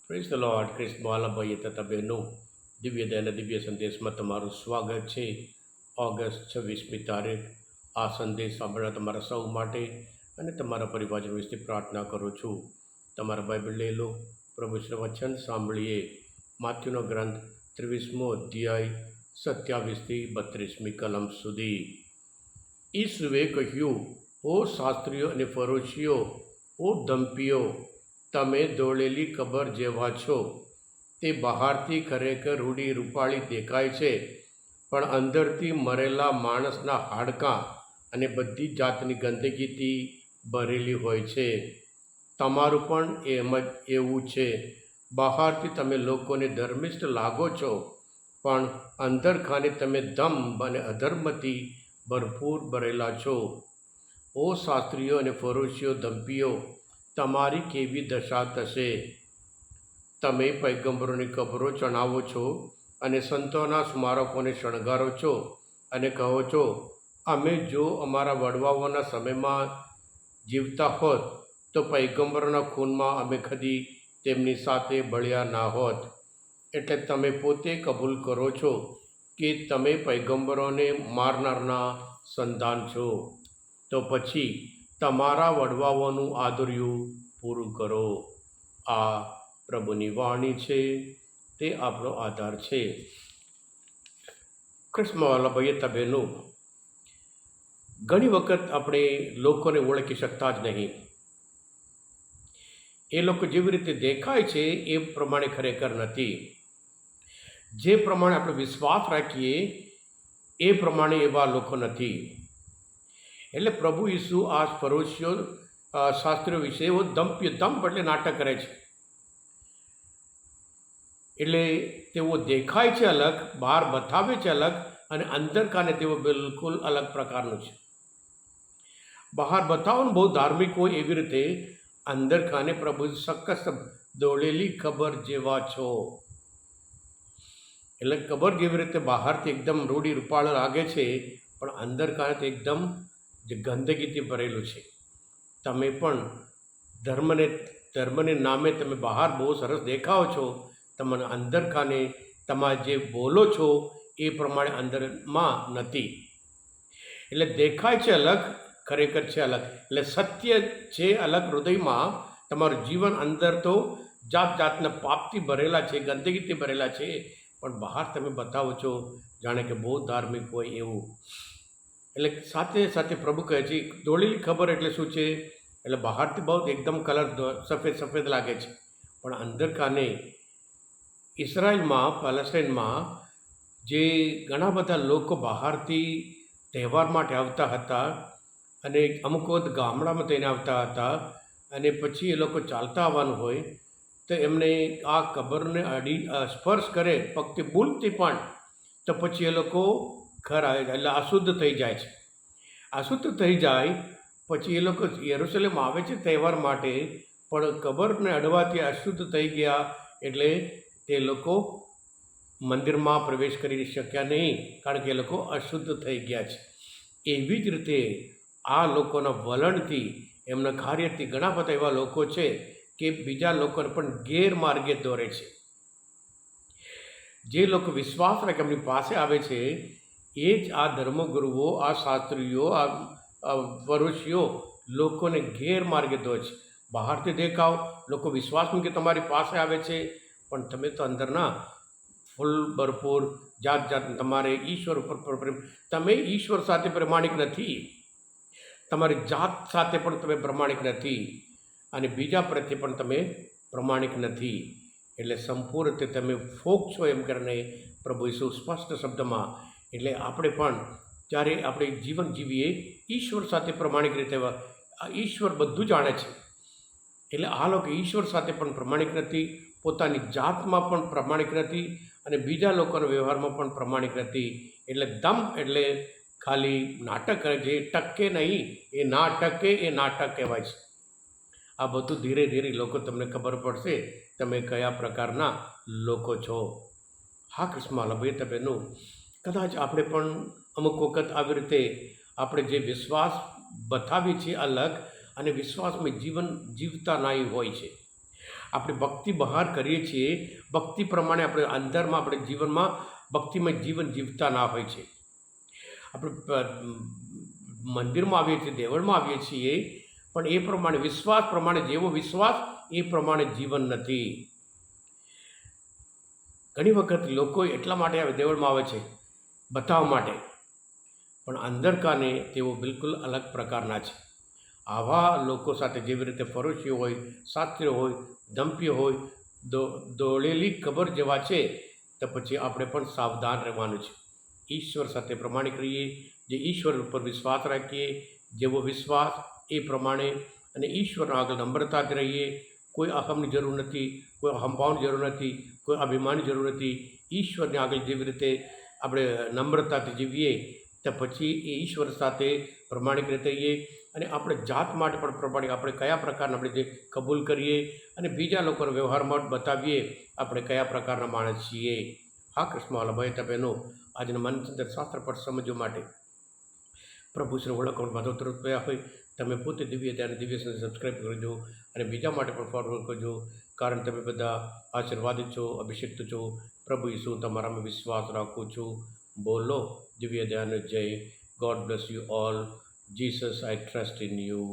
Praise the lord. ખ્રિસ્ત વાલા ભાઈએ તથા બહેનો, દિવ્ય દયાના દિવ્ય સંદેશમાં તમારું સ્વાગત છે. ઓગસ્ટ 26મી તારીખ. આ સંદેશ સાંભળવા તમારા સૌ માટે અને તમારા પરિવારજનો વિશે પ્રાર્થના કરું છું. તમારા બાઇબલ લઈ લો, પ્રભુશ્રી વચન સાંભળીએ. માથ્યુનો ગ્રંથ 23મો અધ્યાય 27થી 32મી કલમ સુધી. ઈસુએ કહ્યું, ઓ શાસ્ત્રીઓ અને ફરોશીઓ, ઓ ધંપીઓ, તમે દોડેલી કબર જેવા છો. તે બહારથી ખરેખર રૂડી રૂપાળી દેખાય છે, પણ અંદરથી મરેલા માણસના હાડકાં અને બધી જાતની ગંદકીથી ભરેલી હોય છે. તમારું પણ એવું છે. બહારથી તમે લોકોને ધર્મિષ્ઠ લાગો છો, પણ અંદરખાને તમે દંભ અને અધર્મથી ભરપૂર ભરેલા છો. ઓ શાસ્ત્રીઓ અને ફરોશીઓ, ધંપીઓ, તમારી કેવી દશા થશે! તમે પૈગંબરોની કબરો ચણાવો છો અને સંતોના સ્મારકોને શણગારો છો અને કહો છો, અમે જો અમારા વડવાઓના સમયમાં જીવતા હોત તો પૈગંબરોના ખૂનમાં અમે કદી તેમની સાથે બળ્યા ના હોત. એટલે તમે પોતે કબૂલ કરો છો કે તમે પૈગંબરોને મારનારના સંતાન છો. તો પછી તમારા વડવાઓનું આદર્યું પૂરું કરો. આ પ્રભુની વાણી છે, તે આપણો આધાર છે. ખ્રિસ્તવાલા ભાઈએ તબેનું, ઘણી વખત આપણે લોકોને ઓળખી શકતા જ નહીં. એ લોકો જેવી રીતે દેખાય છે એ પ્રમાણે ખરેખર નથી. જે પ્રમાણે આપણે વિશ્વાસ રાખીએ એ પ્રમાણે એવા લોકો નથી. એટલે પ્રભુ ઈસુ આ ફરોશીઓ શાસ્ત્રીઓ વિશે એવો દંપ એટલે નાટક કરે છે. એટલે તેઓ દેખાય છે અલગ, બહાર બતાવે છે અલગ, અને અંદર કાને તેઓ બિલકુલ અલગ પ્રકારનું છે. બહાર બતાવવાનું બહુ ધાર્મિક હોય એવી રીતે અંદર કાને પ્રભુ સક્કસ દોડેલી કબર જેવા છો. એટલે કબર જેવી રીતે બહારથી એકદમ રૂડી રૂપાળો લાગે છે, પણ અંદર કાને તે એકદમ જે ગંદકીથી ભરેલું છે. તમે પણ ધર્મને નામે તમે બહાર બહુ સરસ દેખાઓ છો, તમને અંદર ખાને તમારે જે બોલો છો એ પ્રમાણે અંદરમાં નથી. એટલે દેખાય છે અલગ, ખરેખર છે અલગ. એટલે સત્ય છે અલગ. હૃદયમાં તમારું જીવન અંદર તો જાત જાતના પાપથી ભરેલા છે, ગંદકીથી ભરેલા છે, પણ બહાર તમે બતાવો છો જાણે કે બહુ ધાર્મિક હોય એવું. એટલે સાથે સાથે પ્રભુ કહે છે, દોડેલી ખબર એટલે શું છે? એટલે બહારથી બહુ એકદમ કલર સફેદ લાગે છે, પણ અંદર કાને ઇઝરાયલમાં, પેલેસ્ટાઇનમાં જે ઘણા બધા લોકો બહારથી તહેવાર માટે આવતા હતા અને અમુક વખત ગામડામાં થઈને આવતા હતા, અને પછી એ લોકો ચાલતા આવવાનું હોય તો એમને આ કબરને સ્પર્શ કરે પગથી ભૂલથી પણ, તો પછી એ લોકો ઘર આવે એટલે અશુદ્ધ થઈ જાય છે. અશુદ્ધ થઈ જાય પછી એ લોકો યરુશલેમ આવે છે તહેવાર માટે, પણ કબરને અડવાથી અશુદ્ધ થઈ ગયા એટલે તે લોકો મંદિરમાં પ્રવેશ કરી શક્યા નહીં, કારણ કે એ લોકો અશુદ્ધ થઈ ગયા છે. એવી જ રીતે આ લોકોના વલણથી, એમના કાર્યથી ઘણા બધા એવા લોકો છે કે બીજા લોકોને પણ ગેરમાર્ગે દોરે છે. જે લોકો વિશ્વાસ રાખે એમની પાસે આવે છે, એ જ આ ધર્મગુરુઓ, આ શાસ્ત્રીઓ, આ ફરોશીઓ લોકોને ગેરમાર્ગે દોરે છે. બહારથી દેખાવ, લોકો વિશ્વાસ મૂકે તમારી પાસે આવે છે, પણ તમે તો અંદરના ફૂલ ભરપૂર જાત તમારે ઈશ્વર ઉપર પ્રેમ, તમે ઈશ્વર સાથે પ્રમાણિક નથી, તમારી જાત સાથે પણ તમે પ્રમાણિક નથી, અને બીજા પ્રત્યે પણ તમે પ્રમાણિક નથી. એટલે સંપૂર્ણ રીતે તમે ફોક છો એમ કરીને પ્રભુ ઈસુ સ્પષ્ટ શબ્દમાં. એટલે આપણે પણ જ્યારે આપણે જીવન જીવીએ ઈશ્વર સાથે પ્રમાણિક રીતે, ઈશ્વર બધું જાણે છે. એટલે આ લોકો ઈશ્વર સાથે પણ પ્રમાણિક નથી, પોતાની જાતમાં પણ પ્રમાણિક નથી, અને બીજા લોકોના વ્યવહારમાં પણ પ્રમાણિક નથી. એટલે દંભ એટલે ખાલી નાટક કરે છે. એ ટકે નહીં, એ ના ટકે, એ નાટક કહેવાય છે. આ બધું ધીરે ધીરે લોકો તમને ખબર પડશે તમે કયા પ્રકારના લોકો છો. હા કૃષ્ણવાલા ભાઈ તબેનું, કદાચ આપણે પણ અમુક વખત આવી રીતે આપણે જે વિશ્વાસ બતાવીએ છીએ અલગ, અને વિશ્વાસમાં જીવન જીવતા નહીં હોય છે. આપણે ભક્તિ બહાર કરીએ છીએ, ભક્તિ પ્રમાણે આપણે અંદરમાં આપણે જીવનમાં ભક્તિમય જીવન જીવતા ના હોય છે. આપણે મંદિરમાં આવીએ છીએ, દેવળમાં આવીએ છીએ, પણ એ પ્રમાણે વિશ્વાસ પ્રમાણે જેવો વિશ્વાસ એ પ્રમાણે જીવન નથી. ઘણી વખત લોકો એટલા માટે આવે દેવળમાં આવે છે બતાવવા માટે, પણ અંદરકાને તેઓ બિલકુલ અલગ પ્રકારના છે. આવા લોકો સાથે જેવી રીતે ફરોશીઓ હોય, શાસ્ત્રીઓ હોય, ધંપીઓ હોય, દોડેલી ખબર જેવા છે, તો પછી આપણે પણ સાવધાન રહેવાનું છે. ઈશ્વર સાથે પ્રમાણિક રહીએ, જે ઈશ્વર ઉપર વિશ્વાસ રાખીએ, જેવો વિશ્વાસ એ પ્રમાણે, અને ઈશ્વરના આગળ નમ્રતાથી રહીએ. કોઈ અહમની જરૂર નથી, કોઈ અહંભાવની જરૂર નથી, કોઈ અભિમાનની જરૂર નથી. ઈશ્વરને આગળ જેવી રીતે આપણે નમ્રતાથી જીવીએ, તો પછી એ ઈશ્વર સાથે પ્રમાણિક રીતે રહીએ. અને આપણે જાત માટે પણ પ્રમાણિક, આપણે કયા પ્રકારના આપણે જે કબૂલ કરીએ અને બીજા લોકોના વ્યવહારમાં બતાવીએ આપણે કયા પ્રકારના માણસ છીએ. હા કૃષ્ણ વાલા ભાઈ બહેનો, આજના મનચંદ્ર શાસ્ત્ર પર સમજવા માટે પ્રભુ શ્રી ઓળખવા બધો તરત ગયા હોય, તમે પોતે દિવ્ય ધ્યાન દિવ્ય સબસ્ક્રાઈબ કરજો અને બીજા માટે પણ ફોરવર્ડ કરજો, કારણ તમે બધા આશીર્વાદિત છો, અભિષેક્ત છો. પ્રભુ ઈસુ તમારામાં વિશ્વાસ રાખું છું. બોલો દિવ્ય ધ્યાન જય. God bless you all. Jesus, I trust in you.